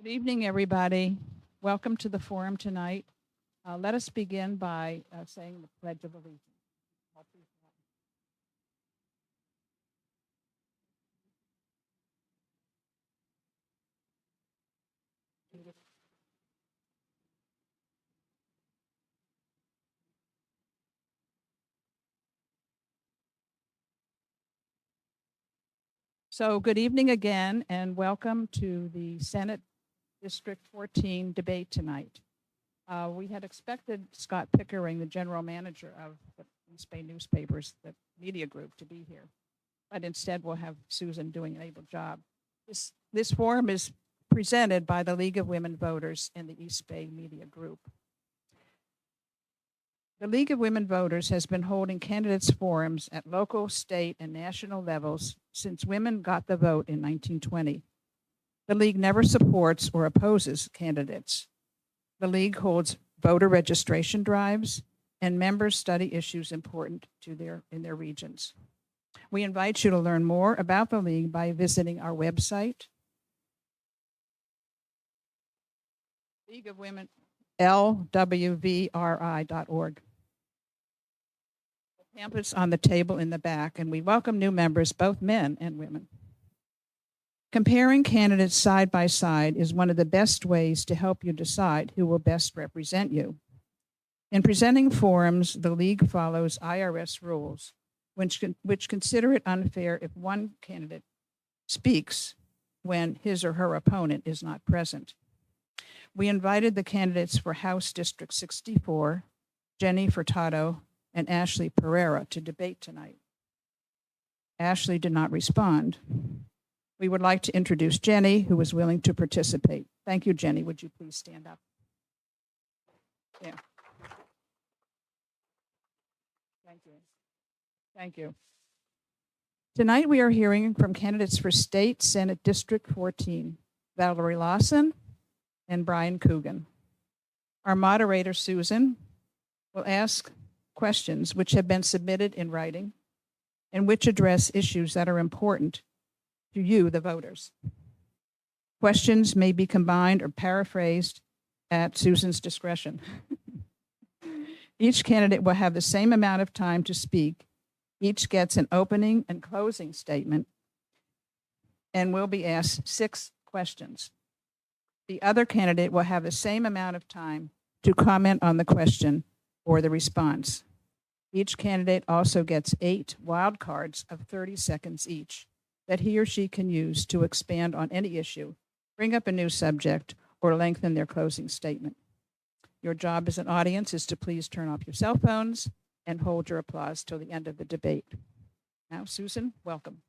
Good evening, everybody. Welcome to the forum tonight. Let us begin by saying the Pledge of Allegiance. So good evening again, and welcome to the Senate District 14 debate tonight. We had expected Scott Pickering, the general manager of the East Bay newspapers, the media group, to be here. But instead, we'll have Susan doing an able job. This forum is presented by the League of Women Voters and the East Bay Media Group. The League of Women Voters has been holding candidates forums at local, state, and national levels since women got the vote in 1920. The League never supports or opposes candidates. The League holds voter registration drives, and members study issues important to in their regions. We invite you to learn more about the League by visiting our website, League of Women, LWVRI.org. The pamphlets on the table in the back, and we welcome new members, both men and women. Comparing candidates side by side is one of the best ways to help you decide who will best represent you. In presenting forums, the League follows IRS rules, which consider it unfair if one candidate speaks when his or her opponent is not present. We invited the candidates for House District 64, Jenny Furtado and Ashley Pereira, to debate tonight. Ashley did not respond. We would like to introduce Jenny, who is willing to participate. Thank you, Jenny. Would you please stand up? Yeah. Thank you. Thank you. Tonight we are hearing from candidates for State Senate District 14, Valarie Lawson and Brian Coogin. Our moderator, Susan, will ask questions which have been submitted in writing and which address issues that are important to you, the voters. Questions may be combined or paraphrased at Susan's discretion. Each candidate will have the same amount of time to speak. Each gets an opening and closing statement and will be asked 6 questions. The other candidate will have the same amount of time to comment on the question or the response. Each candidate also gets 8 wild cards of 30 seconds each that he or she can use to expand on any issue, bring up a new subject, or lengthen their closing statement. Your job as an audience is to please turn off your cell phones and hold your applause till the end of the debate. Now, Susan, welcome.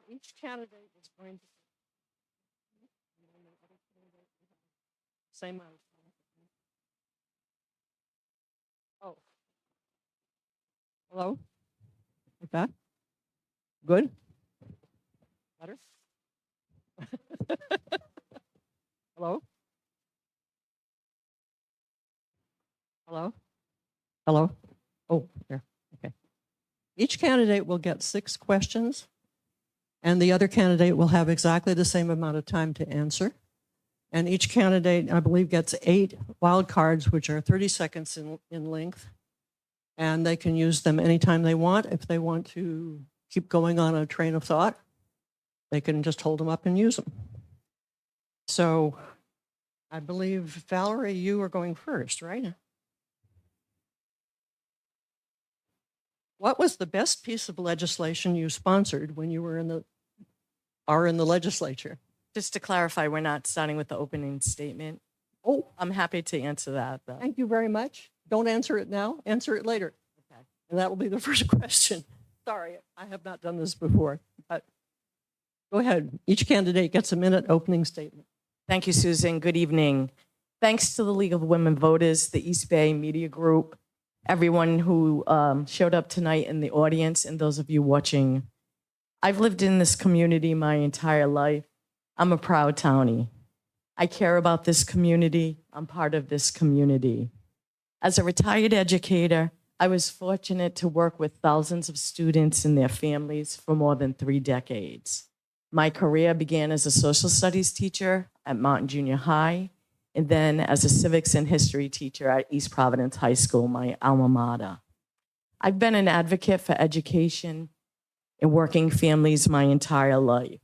Each candidate is going to same amount of time. Oh. Hello? Like that? Good? Better? Hello? Hello? Hello? Oh, there. Okay. Each candidate will get 6 questions, and the other candidate will have exactly the same amount of time to answer. And each candidate, I believe, gets 8 wild cards, which are 30 seconds in length. And they can use them anytime they want. If they want to keep going on a train of thought, they can just hold them up and use them. So I believe, Valarie, you are going first, right? What was the best piece of legislation you sponsored when you were in the legislature? Just to clarify, we're not starting with the opening statement. Oh, I'm happy to answer that, though. thank you very much. Don't answer it now, answer it later. Okay. And that will be the first question. Sorry, I have not done this before, but go ahead. Each candidate gets a minute opening statement. Thank you, Susan. Good evening. Thanks to the League of Women Voters, the East Bay Media Group, everyone who showed up tonight in the audience, and those of you watching. I've lived in this community my entire life. I'm a proud townie. I care about this community. I'm part of this community. As a retired educator, I was fortunate to work with thousands of students and their families for more than 3 decades. My career began as a social studies teacher at Mountain Junior High, and then as a civics and history teacher at East Providence High School, my alma mater. I've been an advocate for education and working families my entire life.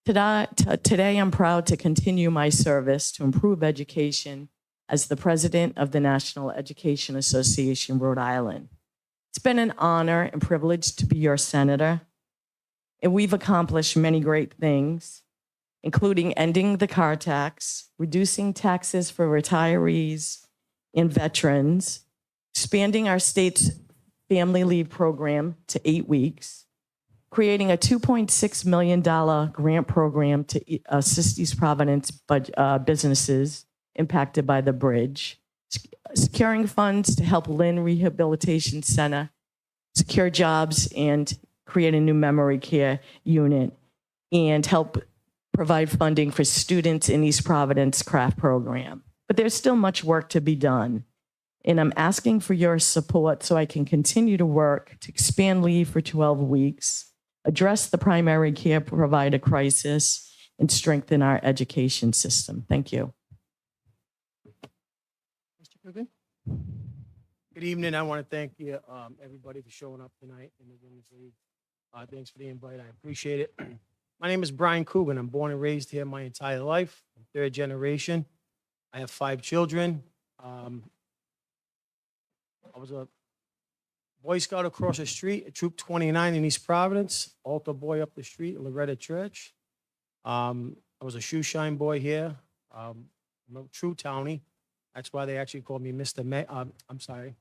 Today, I'm proud to continue my service to improve education as the president of the National Education Association, Rhode Island. It's been an honor and privilege to be your senator, and we've accomplished many great things, including ending the car tax, reducing taxes for retirees and veterans, expanding our state's family leave program to 8 weeks, creating a $2.6 million grant program to assist East Providence businesses impacted by the bridge, securing funds to help Lynn Rehabilitation Center secure jobs and create a new memory care unit, and help provide funding for students in East Providence craft program. But there's still much work to be done. And I'm asking for your support so I can continue to work to expand leave for 12 weeks, address the primary care provider crisis, and strengthen our education system. Thank you. Mr. Coogin? Good evening. I want to thank you, everybody, for showing up tonight in the Women's League. Thanks for the invite. I appreciate it. My name is Brian Coogin. I'm born and raised here my entire life. I'm 3rd generation. I have 5 children. I was a Boy Scout across the street at Troop 29 in East Providence, altar boy up the street at Loretta Church. I was a shoe shine boy here. I'm a true townie. That's why they actually called me Mr. May. I'm sorry.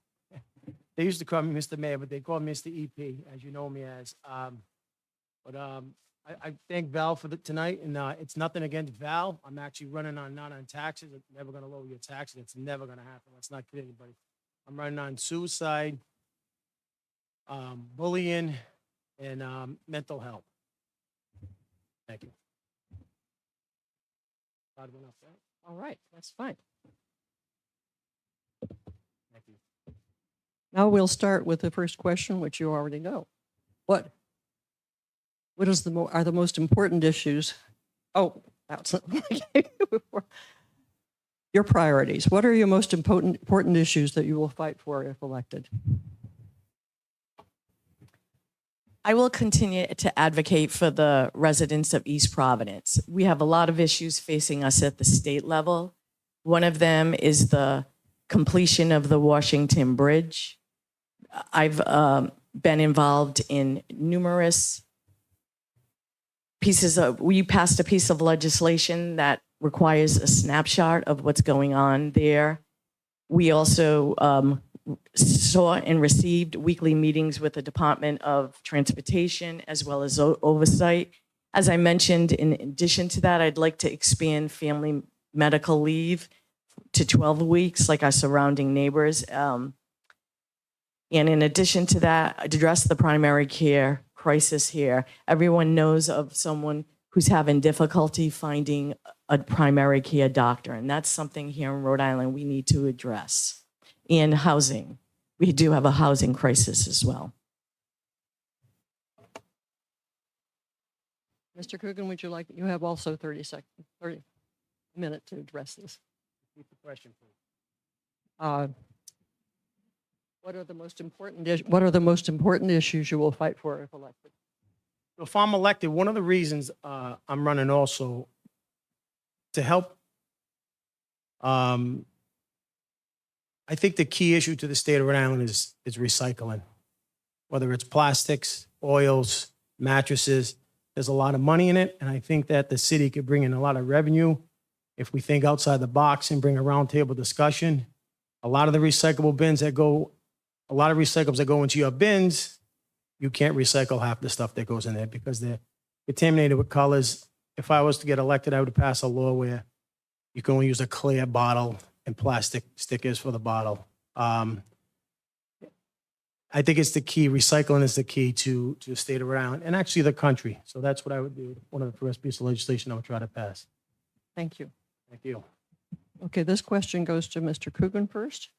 They used to call me Mr. Mayor, but they call me Mr. EP, as you know me as. I thank Val for tonight, and it's nothing against Val. I'm actually running on not on taxes. I'm never going to lower your taxes. It's never going to happen. Let's not kid anybody. I'm running on suicide, bullying, and mental health. Thank you. Loud enough, right? All right, that's fine. Thank you. Now we'll start with the first question, which you already know. What is are the most important issues? Oh, that's your priorities. What are your most important issues that you will fight for if elected? I will continue to advocate for the residents of East Providence. We have a lot of issues facing us at the state level. One of them is the completion of the Washington Bridge. I've been involved in numerous we passed a piece of legislation that requires a snapshot of what's going on there. We also saw and received weekly meetings with the Department of Transportation as well as oversight. As I mentioned, in addition to that, I'd like to expand family medical leave to 12 weeks like our surrounding neighbors. And in addition to that, address the primary care crisis here. Everyone knows of someone who's having difficulty finding a primary care doctor, and that's something here in Rhode Island we need to address. And housing. We do have a housing crisis as well. Mr. Coogin, would you like, you have also 30 minutes to address this. Repeat the question, please. What are the most important issues you will fight for if elected? So if I'm elected, one of the reasons I'm running also to help, I think the key issue to the state of Rhode Island is recycling. Whether it's plastics, oils, mattresses, there's a lot of money in it, and I think that the city could bring in a lot of revenue if we think outside the box and bring a roundtable discussion. A lot of the recyclable bins that go, a lot of recyclables that go into your bins, you can't recycle half the stuff that goes in there because they're contaminated with colors. If I was to get elected, I would pass a law where you can only use a clear bottle and plastic stickers for the bottle. I think it's the key. Recycling is the key to the state of Rhode Island and actually the country. So that's what I would do. One of the first pieces of legislation I would try to pass. Thank you. Thank you. Okay, this question goes to Mr. Coogin first.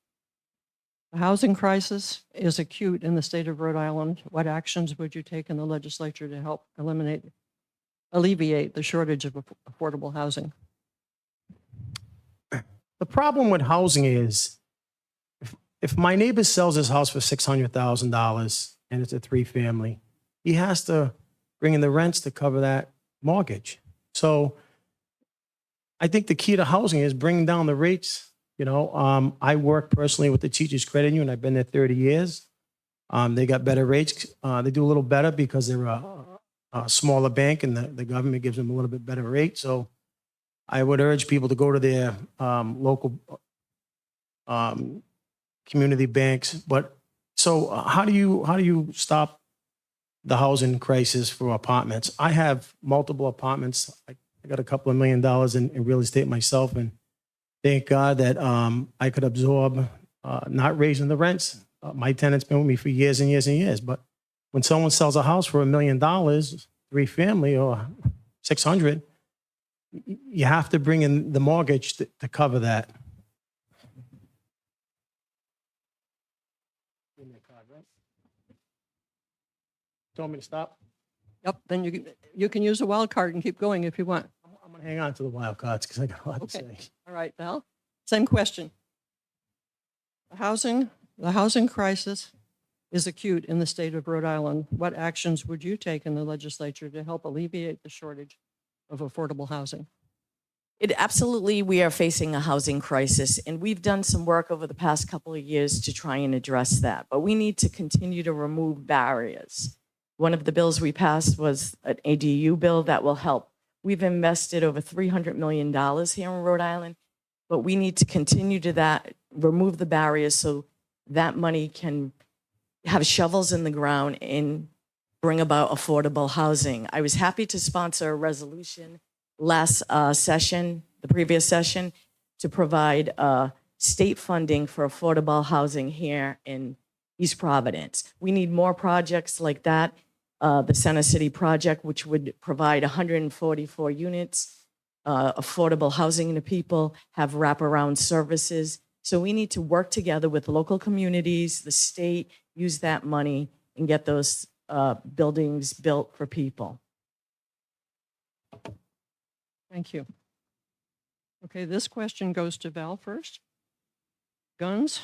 The housing crisis is acute in the state of Rhode Island. What actions would you take in the legislature to help alleviate the shortage of affordable housing? The problem with housing is if my neighbor sells his house for $600,000 and it's a 3-family, he has to bring in the rents to cover that mortgage. So I think the key to housing is bringing down the rates. You know, I work personally with the Teachers Credit Union. I've been there 30 years. They got better rates. They do a little better because they're a smaller bank and the government gives them a little bit better rate. So I would urge people to go to their local community banks. But so how do you stop the housing crisis for apartments? I have multiple apartments. I got a couple of $1 million in real estate myself, and thank God that I could absorb not raising the rents. My tenant's been with me for years and years and years. But when someone sells a house for $1 million, 3-family or 600, you have to bring in the mortgage to cover that. Told me to stop. Yep, then you can use a wild card and keep going if you want. I'm gonna hang on to the wild cards because I got a lot to Okay. say. All right, Val, same question. The housing crisis is acute in the state of Rhode Island. What actions would you take in the legislature to help alleviate the shortage of affordable housing? We are facing a housing crisis, and we've done some work over the past couple of years to try and address that. But we need to continue to remove barriers. One of the bills we passed was an ADU bill that will help. We've invested over $300 million here in Rhode Island, but we need to continue to remove the barriers so that money can have shovels in the ground and bring about affordable housing. I was happy to sponsor a resolution last session, the previous session, to provide state funding for affordable housing here in East Providence. We need more projects like that. The Center City project, which would provide 144 units, affordable housing to people, have wraparound services. So we need to work together with local communities, the state, use that money and get those buildings built for people. Thank you. Okay, this question goes to Val first. Guns,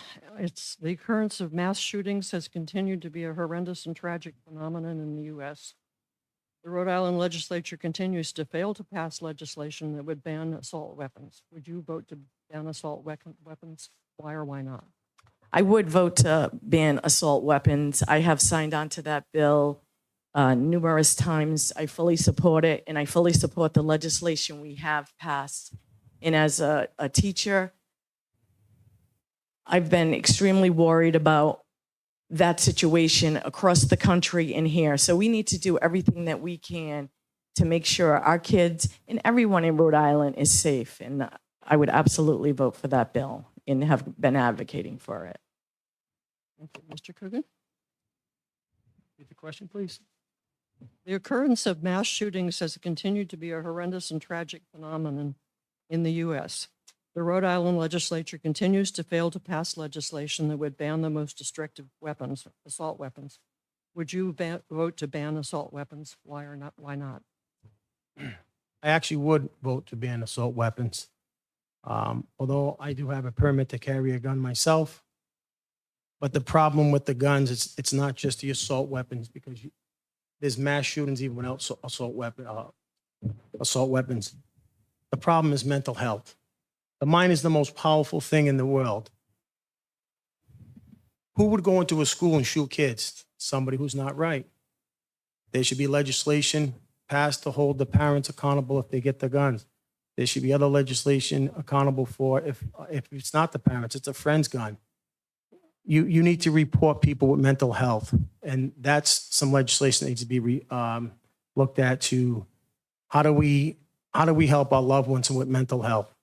the occurrence of mass shootings has continued to be a horrendous and tragic phenomenon in the U.S. The Rhode Island legislature continues to fail to pass legislation that would ban assault weapons. Would you vote to ban assault weapons? Why or why not? I would vote to ban assault weapons. I have signed on to that bill numerous times. I fully support it, and I fully support the legislation we have passed. And as a teacher, I've been extremely worried about that situation across the country and here. So we need to do everything that we can to make sure our kids and everyone in Rhode Island is safe. And I would absolutely vote for that bill and have been advocating for it. Thank you. Mr. Coogin? Repeat the question, please. The occurrence of mass shootings has continued to be a horrendous and tragic phenomenon in the U.S. The Rhode Island legislature continues to fail to pass legislation that would ban the most destructive weapons, assault weapons. Would you vote to ban assault weapons? Why or not? Why not? I actually would vote to ban assault weapons. Although I do have a permit to carry a gun myself. But the problem with the guns, it's not just the assault weapons, because there's mass shootings even without assault weapons. The problem is mental health. The mind is the most powerful thing in the world. Who would go into a school and shoot kids? Somebody who's not right. There should be legislation passed to hold the parents accountable if they get the guns. There should be other legislation accountable for if it's not the parents, it's a friend's gun. You need to report people with mental health, and that's some legislation that needs to be looked at to how do we help our loved ones with mental health,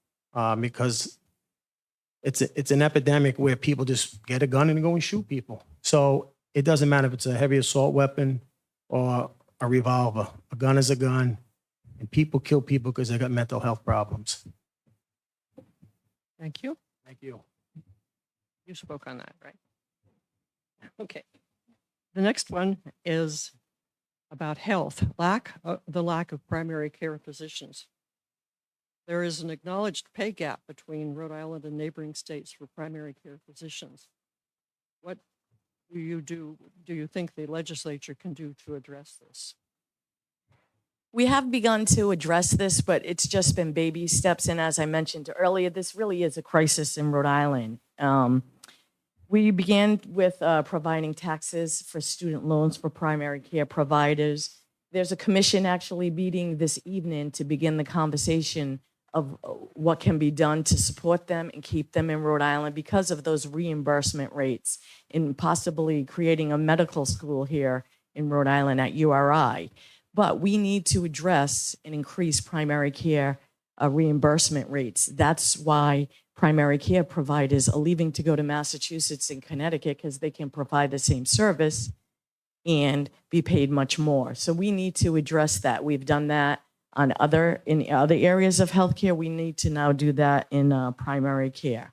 because it's an epidemic where people just get a gun and go and shoot people. So it doesn't matter if it's a heavy assault weapon or a revolver. A gun is a gun, and people kill people because they got mental health problems. Thank you. Thank you. You spoke on that, right? Okay. The next one is about health, the lack of primary care physicians. There is an acknowledged pay gap between Rhode Island and neighboring states for primary care physicians. What do you think the legislature can do to address this? We have begun to address this, but it's just been baby steps. And as I mentioned earlier, this really is a crisis in Rhode Island. We began with providing taxes for student loans for primary care providers. There's a commission actually meeting this evening to begin the conversation of what can be done to support them and keep them in Rhode Island because of those reimbursement rates, and possibly creating a medical school here in Rhode Island at URI. But we need to address and increase primary care reimbursement rates. That's why primary care providers are leaving to go to Massachusetts and Connecticut, because they can provide the same service and be paid much more. So we need to address that. We've done that in other areas of healthcare. We need to now do that in primary care.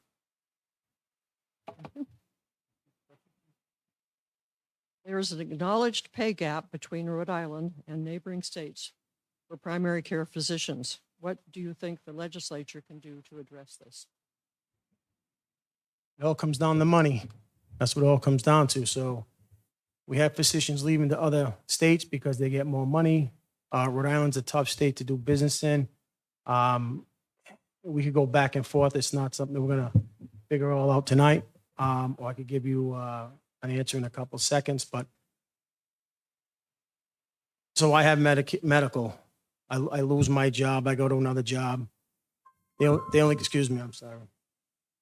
There is an acknowledged pay gap between Rhode Island and neighboring states for primary care physicians. What do you think the legislature can do to address this? It all comes down to money. That's what it all comes down to. So we have physicians leaving to other states because they get more money. Rhode Island's a tough state to do business in. We could go back and forth. It's not something that we're going to figure all out tonight. Or I could give you an answer in a couple of seconds. But so I have medical. I lose my job. I go to another job. They only, excuse me, I'm sorry.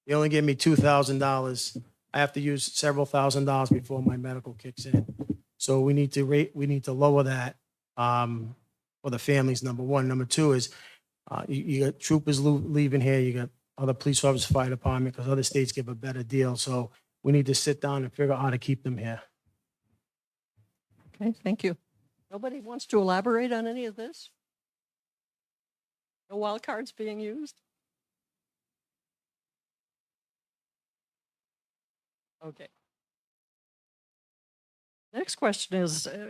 They only give me $2,000. I have to use several $1,000s before my medical kicks in. So we need to lower that for the families, number one. Number two is you got troopers leaving here. You got other police officers, fire department, because other states give a better deal. So we need to sit down and figure out how to keep them here. Okay, thank you. Nobody wants to elaborate on any of this? No wild cards being used? Okay. Next question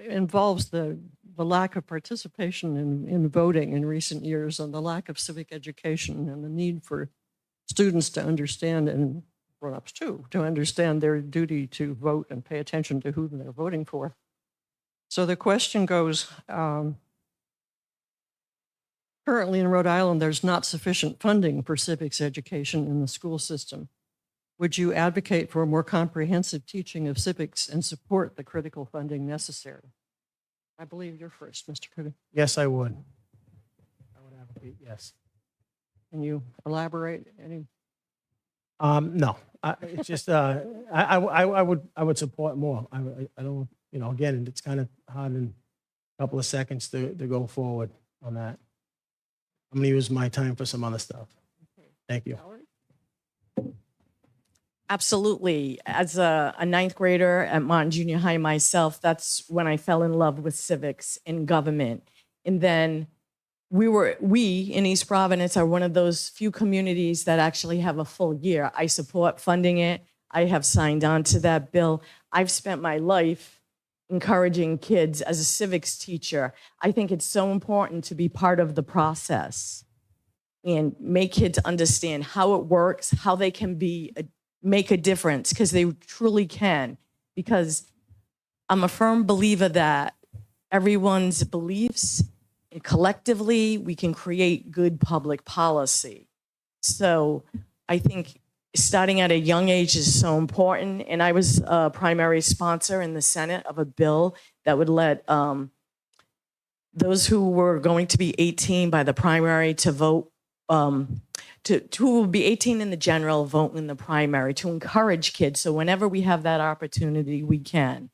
involves the lack of participation in voting in recent years, and the lack of civic education, and the need for students to understand, and grown-ups too, to understand their duty to vote and pay attention to who they're voting for. So the question goes, currently in Rhode Island, there's not sufficient funding for civics education in the school system. Would you advocate for a more comprehensive teaching of civics and support the critical funding necessary? I believe you're first, Mr. Coogin. Yes, I would. I would advocate, yes. Can you elaborate any? No, it's just I would support more. I don't, again, it's kind of hard in a couple of seconds to go forward on that. I'm going to use my time for some other stuff. Thank you. Absolutely. As a ninth grader at Martin Junior High myself, that's when I fell in love with civics and government. And then we in East Providence are one of those few communities that actually have a full year. I support funding it. I have signed on to that bill. I've spent my life encouraging kids as a civics teacher. I think it's so important to be part of the process and make kids understand how it works, how they can make a difference, because they truly can. Because I'm a firm believer that everyone's beliefs, and collectively, we can create good public policy. So I think starting at a young age is so important. And I was a primary sponsor in the Senate of a bill that would let those who were going to be 18 by the primary to vote, who will be 18 in the general, vote in the primary, to encourage kids. So whenever we have that opportunity, we can.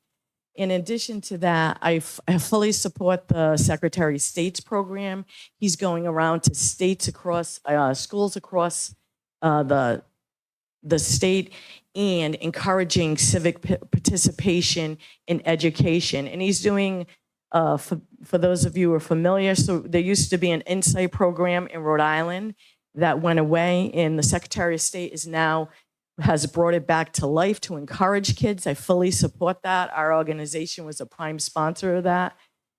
In addition to that, I fully support the Secretary of State's program. He's going around to states across, schools across the state, and encouraging civic participation in education. And he's doing, for those of you who are familiar, so there used to be an Insight program in Rhode Island that went away, and the Secretary of State has brought it back to life to encourage kids. I fully support that. Our organization was a prime sponsor of that,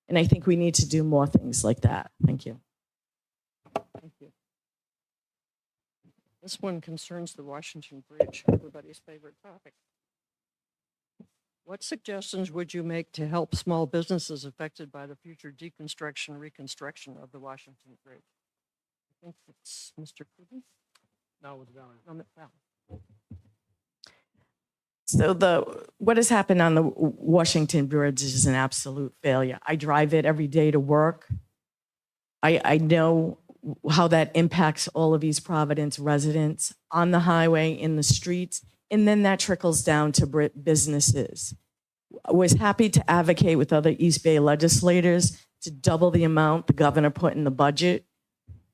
and I think we need to do more things like that. Thank you. Thank you. This one concerns the Washington Bridge, everybody's favorite topic. What suggestions would you make to help small businesses affected by the future deconstruction, reconstruction of the Washington Bridge? I think it's Mr. Coogin. No, it's Valarie. Valarie. So what has happened on the Washington Bridge is an absolute failure. I drive it every day to work. I know how that impacts all of East Providence residents on the highway, in the streets, and then that trickles down to businesses. I was happy to advocate with other East Bay legislators to double the amount the governor put in the budget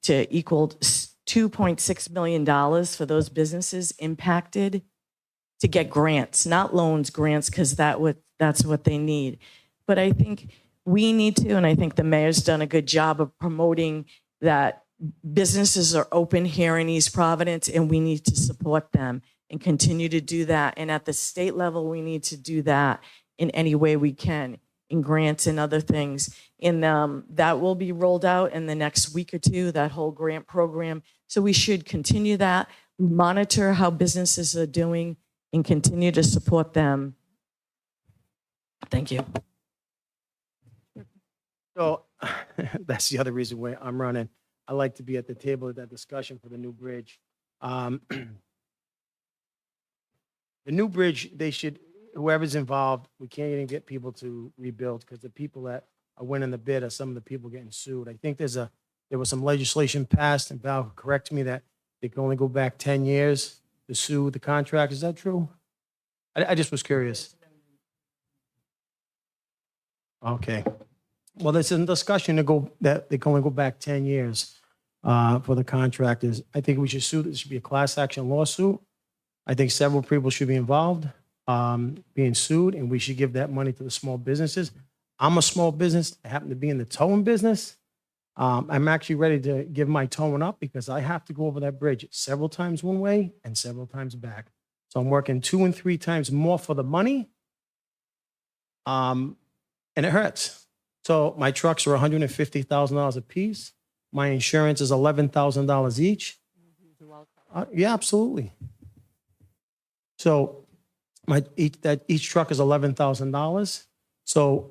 to equal $2.6 million for those businesses impacted, to get grants, not loans, grants, because that's what they need. But I think we need to, and I think the mayor's done a good job of promoting that businesses are open here in East Providence, and we need to support them and continue to do that. And at the state level, we need to do that in any way we can, in grants and other things. And that will be rolled out in the next week or two, that whole grant program. So we should continue that, monitor how businesses are doing, and continue to support them. Thank you. So that's the other reason why I'm running. I like to be at the table of that discussion for the new bridge. The new bridge, whoever's involved, we can't even get people to rebuild, because the people that are winning the bid are some of the people getting sued. I think there was some legislation passed, and Val, correct me, that they can only go back 10 years to sue the contract. Is that true? I just was curious. Okay. Well, there's a discussion that they can only go back 10 years for the contractors. I think we should sue. This should be a class action lawsuit. I think several people should be involved, being sued, and we should give that money to the small businesses. I'm a small business. I happen to be in the towing business. I'm actually ready to give my towing up, because I have to go over that bridge several times one way and several times back. So I'm working 2 and 3 times more for the money. And it hurts. So my trucks are $150,000 a piece. My insurance is $11,000 each. Yeah, absolutely. So each truck is $11,000. So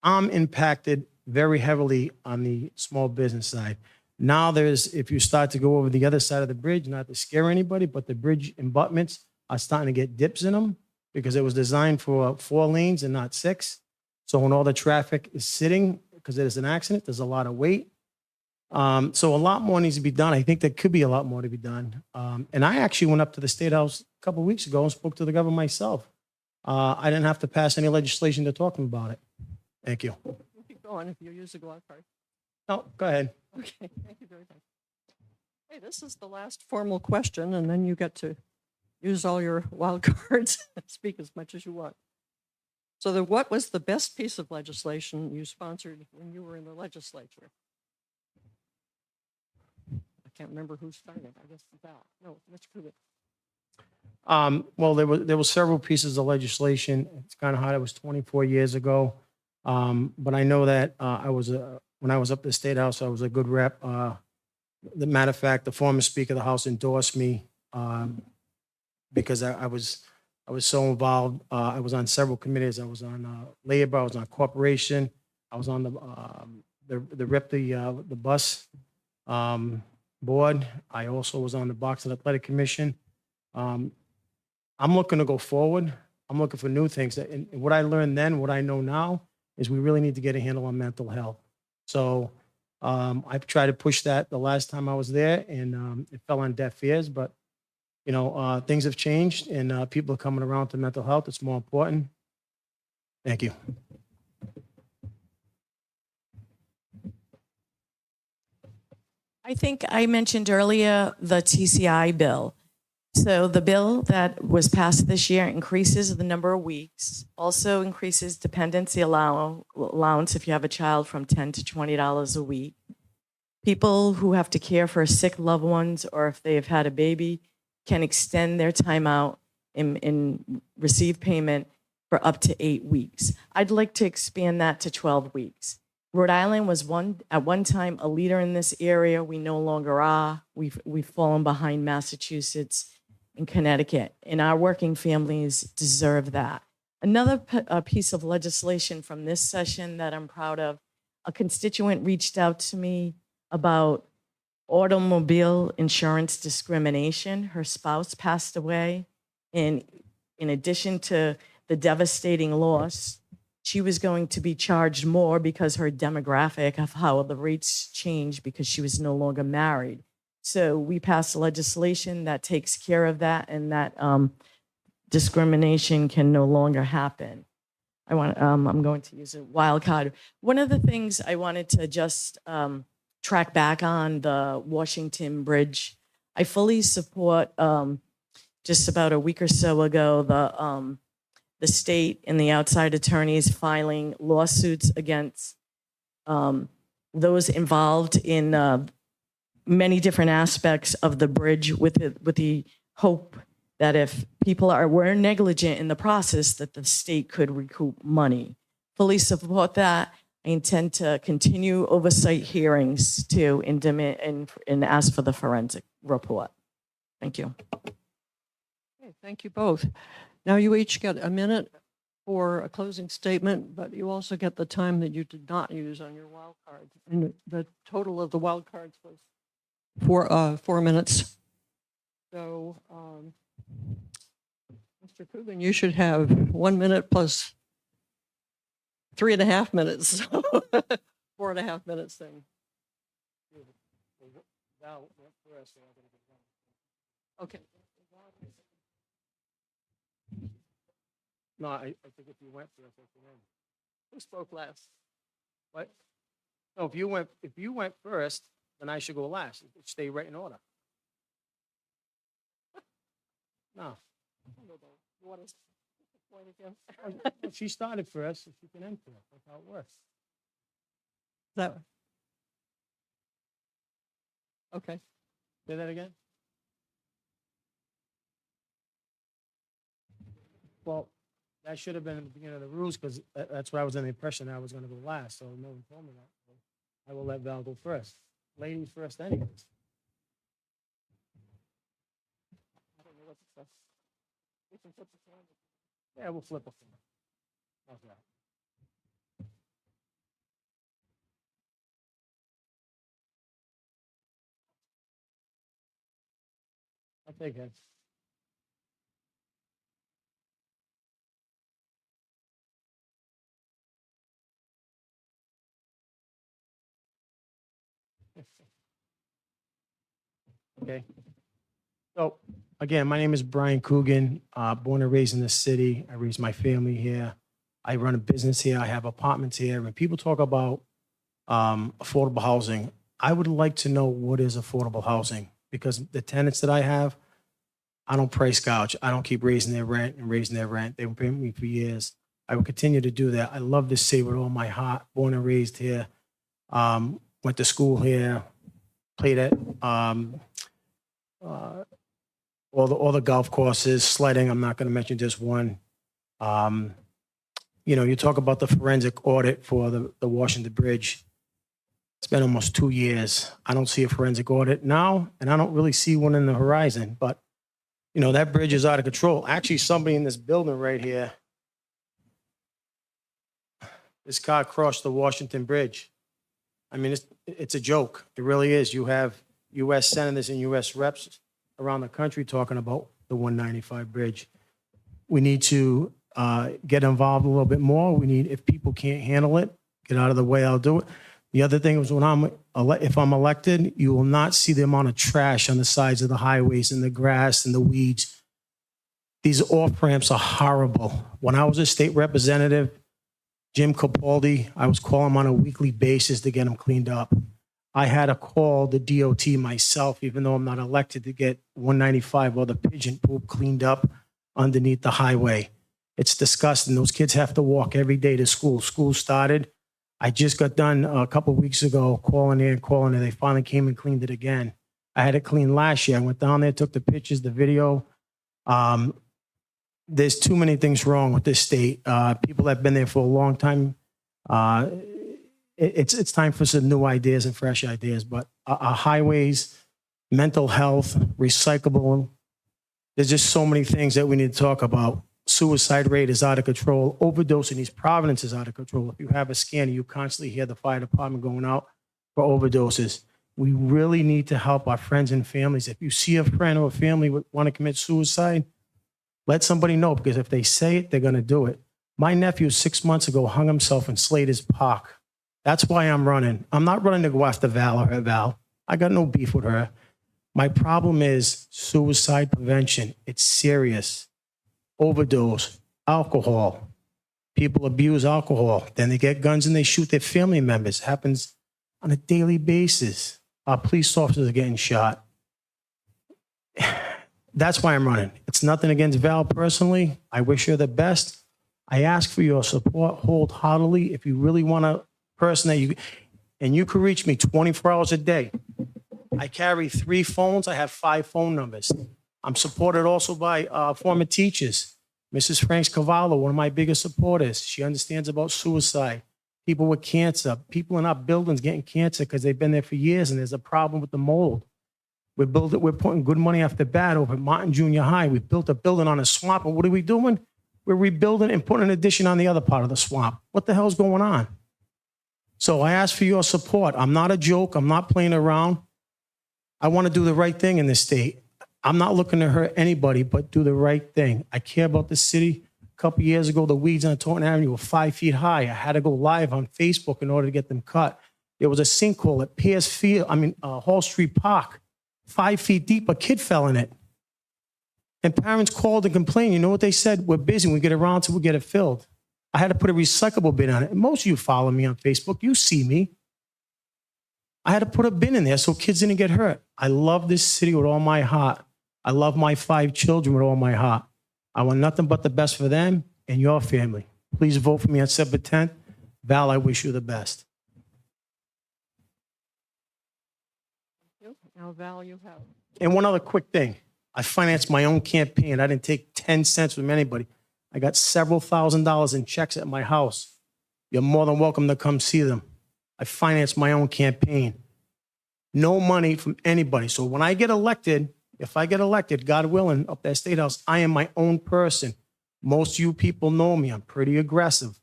I'm impacted very heavily on the small business side. Now if you start to go over the other side of the bridge, not to scare anybody, but the bridge abutments are starting to get dips in them, because it was designed for 4 lanes and not 6. So when all the traffic is sitting, because there's an accident, there's a lot of weight. So a lot more needs to be done. I think there could be a lot more to be done. And I actually went up to the State House a couple of weeks ago and spoke to the governor myself. I didn't have to pass any legislation to talk to him about it. Thank you. Keep going if you use the glove card. No, go ahead. Okay, thank you very much. Hey, this is the last formal question, and then you get to use all your wild cards and speak as much as you want. So what was the best piece of legislation you sponsored when you were in the legislature? I can't remember who started. I guess Val. No, Mr. Coogin. Well, there were several pieces of legislation. It's kind of hard. It was 24 years ago. But I know that when I was up at the State House, I was a good rep. The matter of fact, the former Speaker of the House endorsed me because I was so involved. I was on several committees. I was on labor. I was on corporation. I was on the bus board. I also was on the Boxing Athletic Commission. I'm looking to go forward. I'm looking for new things. And what I learned then, what I know now, is we really need to get a handle on mental health. So I've tried to push that the last time I was there, and it fell on deaf ears. But things have changed, and people are coming around to mental health. It's more important. Thank you. I think I mentioned earlier the TCI bill. So the bill that was passed this year increases the number of weeks, also increases dependency allowance if you have a child from $10 to $20 a week. People who have to care for sick loved ones or if they have had a baby can extend their time out and receive payment for up to 8 weeks. I'd like to expand that to 12 weeks. Rhode Island was at one time a leader in this area. We no longer are. We've fallen behind Massachusetts and Connecticut, and our working families deserve that. Another piece of legislation from this session that I'm proud of, a constituent reached out to me about automobile insurance discrimination. Her spouse passed away, and in addition to the devastating loss, she was going to be charged more because her demographic of how the rates changed because she was no longer married. So we passed legislation that takes care of that, and that discrimination can no longer happen. I'm going to use a wild card. One of the things I wanted to just track back on the Washington Bridge. I fully support, just about a week or so ago, the state and the outside attorneys filing lawsuits against those involved in many different aspects of the bridge with the hope that if people were negligent in the process, that the state could recoup money. Fully support that. I intend to continue oversight hearings too and ask for the forensic report. Thank you. Okay, thank you both. Now you each get a minute for a closing statement, but you also get the time that you did not use on your wild cards. And the total of the wild cards was 4 minutes. So, Mr. Coogin, you should have 1 minute plus 3.5 minutes. 4.5 minutes then. Okay. No, I think if you went first, I can end. Who spoke last? What? No, if you went first, then I should go last. It should stay right in order. No. You want to point again? She started first, so she can end first. That's how it works. That. Okay. Say that again? Well, that should have been at the beginning of the rules because that's what I was under the impression I was going to go last. So no one told me that. So I will let Val go first. Ladies first, anyways. I don't know what to say. We can put this on. Yeah, we'll flip a phone. How's that? I'll take it. Okay. So again, my name is Brian Coogin, born and raised in this city. I raised my family here. I run a business here. I have apartments here. When people talk about affordable housing, I would like to know what is affordable housing because the tenants that I have, I don't price gouge. I don't keep raising their rent and raising their rent. They've been paying me for years. I will continue to do that. I love this city with all my heart. Born and raised here. Went to school here. Played at all the golf courses, sledding. I'm not going to mention just one. You talk about the forensic audit for the Washington Bridge. It's been almost 2 years. I don't see a forensic audit now, and I don't really see one in the horizon. But, that bridge is out of control. Actually, somebody in this building right here, this car crossed the Washington Bridge. I mean, it's a joke. It really is. You have U.S. senators and U.S. reps around the country talking about the 195 bridge. We need to get involved a little bit more. If people can't handle it, get out of the way, I'll do it. The other thing is if I'm elected, you will not see the amount of trash on the sides of the highways and the grass and the weeds. These off-ramps are horrible. When I was a state representative, Jim Capaldi, I was calling him on a weekly basis to get them cleaned up. I had to call the DOT myself, even though I'm not elected, to get 195 or the pigeon poop cleaned up underneath the highway. It's disgusting. Those kids have to walk every day to school. School started. I just got done a couple of weeks ago calling there and calling there. They finally came and cleaned it again. I had it cleaned last year. I went down there, took the pictures, the video. There's too many things wrong with this state. People that have been there for a long time. It's time for some new ideas and fresh ideas. But our highways, mental health, recyclable. There's just so many things that we need to talk about. Suicide rate is out of control. Overdose in East Providence is out of control. If you have a scanner, you constantly hear the fire department going out for overdoses. We really need to help our friends and families. If you see a friend or a family want to commit suicide, let somebody know, because if they say it, they're going to do it. My nephew 6 months ago hung himself in Slater's Park. That's why I'm running. I'm not running to go after Val or her Val. I got no beef with her. My problem is suicide prevention. It's serious. Overdose, alcohol. People abuse alcohol. Then they get guns and they shoot their family members. It happens on a daily basis. Our police officers are getting shot. That's why I'm running. It's nothing against Val personally. I wish her the best. I ask for your support wholeheartedly. If you really want a person that you can reach me 24 hours a day. I carry 3 phones. I have 5 phone numbers. I'm supported also by former teachers. Mrs. Franks Cavallo, one of my biggest supporters. She understands about suicide, people with cancer, people in our buildings getting cancer because they've been there for years and there's a problem with the mold. We're putting good money after bad over at Martin Junior High. We built a building on a swamp, and what are we doing? We're rebuilding and putting an addition on the other part of the swamp. What the hell's going on? So I ask for your support. I'm not a joke. I'm not playing around. I want to do the right thing in this state. I'm not looking to hurt anybody, but do the right thing. I care about the city. A couple years ago, the weeds on Taunton Avenue were 5 feet high. I had to go live on Facebook in order to get them cut. There was a sinkhole at Hall Street Park, 5 feet deep. A kid fell in it. And parents called and complained. You know what they said? We're busy. We get around to, we get it filled. I had to put a recyclable bin on it. And most of you follow me on Facebook. You see me. I had to put a bin in there so kids didn't get hurt. I love this city with all my heart. I love my 5 children with all my heart. I want nothing but the best for them and your family. Please vote for me on September 10th. Val, I wish you the best. Now, Val, you have. And one other quick thing. I financed my own campaign. I didn't take 10 cents from anybody. I got several $1,000s in checks at my house. You're more than welcome to come see them. I financed my own campaign. No money from anybody. So when I get elected, if I get elected, God willing, up that State House, I am my own person. Most of you people know me. I'm pretty aggressive.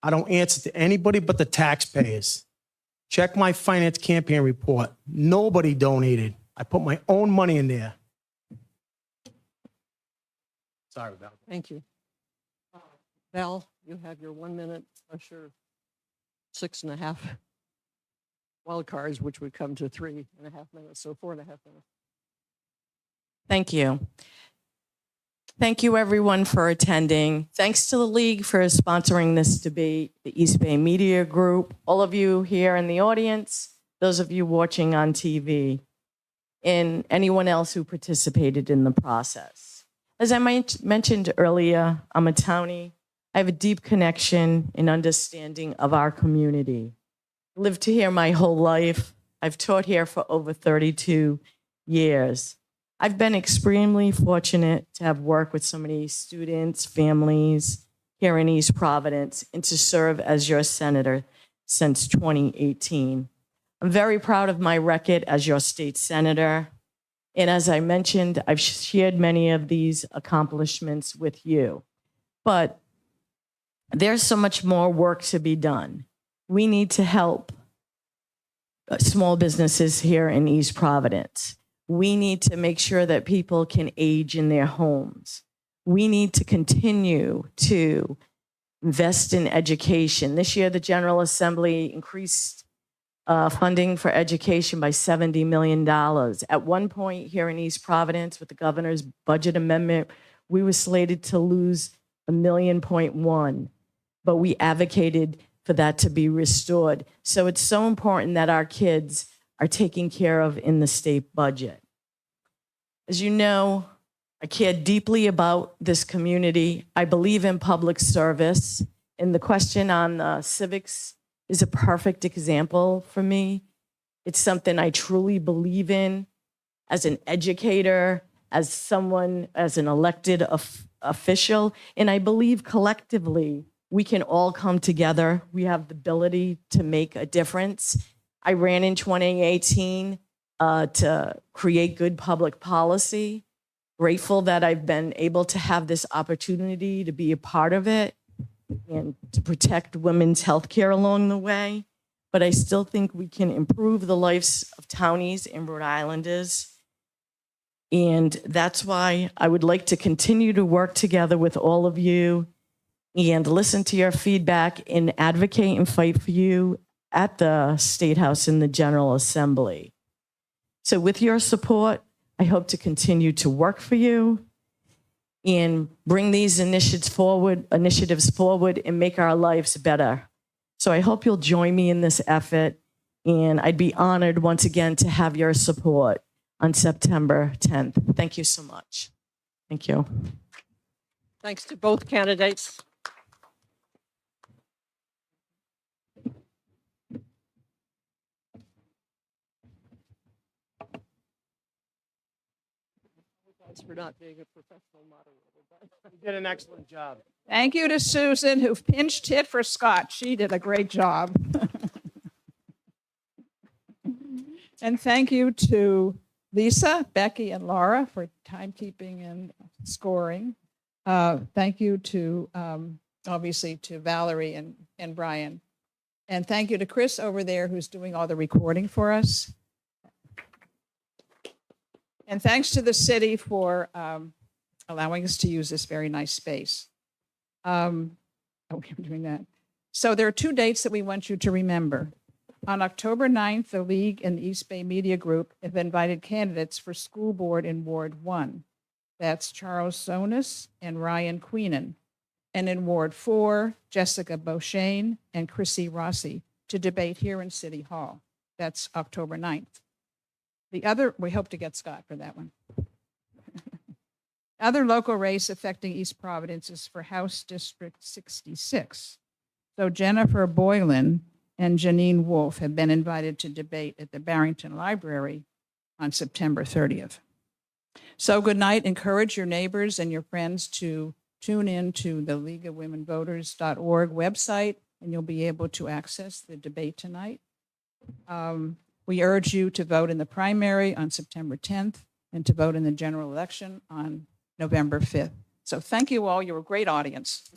I don't answer to anybody but the taxpayers. Check my finance campaign report. Nobody donated. I put my own money in there. Sorry about that. Thank you. Val, you have your 1 minute, your 6.5 wild cards, which would come to 3.5 minutes, so 4.5 minutes. Thank you. Thank you, everyone, for attending. Thanks to the League for sponsoring this debate, the East Bay Media Group, all of you here in the audience, those of you watching on TV, and anyone else who participated in the process. As I mentioned earlier, I'm a townie. I have a deep connection and understanding of our community. I lived here my whole life. I've taught here for over 32 years. I've been extremely fortunate to have worked with so many students, families here in East Providence, and to serve as your senator since 2018. I'm very proud of my record as your state senator. And as I mentioned, I've shared many of these accomplishments with you. But there's so much more work to be done. We need to help small businesses here in East Providence. We need to make sure that people can age in their homes. We need to continue to invest in education. This year, the General Assembly increased funding for education by $70 million. At one point here in East Providence, with the governor's budget amendment, we were slated to lose $1.1 million, but we advocated for that to be restored. So it's so important that our kids are taken care of in the state budget. As you know, I care deeply about this community. I believe in public service. And the question on the civics is a perfect example for me. It's something I truly believe in as an educator, as someone, as an elected official. And I believe collectively we can all come together. We have the ability to make a difference. I ran in 2018 to create good public policy. Grateful that I've been able to have this opportunity to be a part of it and to protect women's health care along the way. But I still think we can improve the lives of townies and Rhode Islanders. And that's why I would like to continue to work together with all of you and listen to your feedback and advocate and fight for you at the State House and the General Assembly. So with your support, I hope to continue to work for you and bring these initiatives forward and make our lives better. So I hope you'll join me in this effort, and I'd be honored once again to have your support on September 10th. Thank you so much. Thank you. Thanks to both candidates. For not being a professional moderator. You did an excellent job. Thank you to Susan, who pinched hit for Scott. She did a great job. And thank you to Lisa, Becky, and Laura for timekeeping and scoring. Thank you to, obviously, to Valarie and Brian. And thank you to Chris over there, who's doing all the recording for us. And thanks to the city for allowing us to use this very nice space. Oh, we're doing that. So there are two dates that we want you to remember. On October 9th, the League and the East Bay Media Group have invited candidates for school board in Ward 1. That's Charles Sonis and Ryan Queenan. And in Ward 4, Jessica Beauchesne and Chrissy Rossi to debate here in City Hall. That's October 9th. The other, we hope to get Scott for that one. Other local race affecting East Providence is for House District 66. So Jennifer Boylan and Janine Wolf have been invited to debate at the Barrington Library on September 30th. So good night. Encourage your neighbors and your friends to tune in to the leagueofwomenvoters.org website, and you'll be able to access the debate tonight. We urge you to vote in the primary on September 10th and to vote in the general election on November 5th. So thank you all. You're a great audience.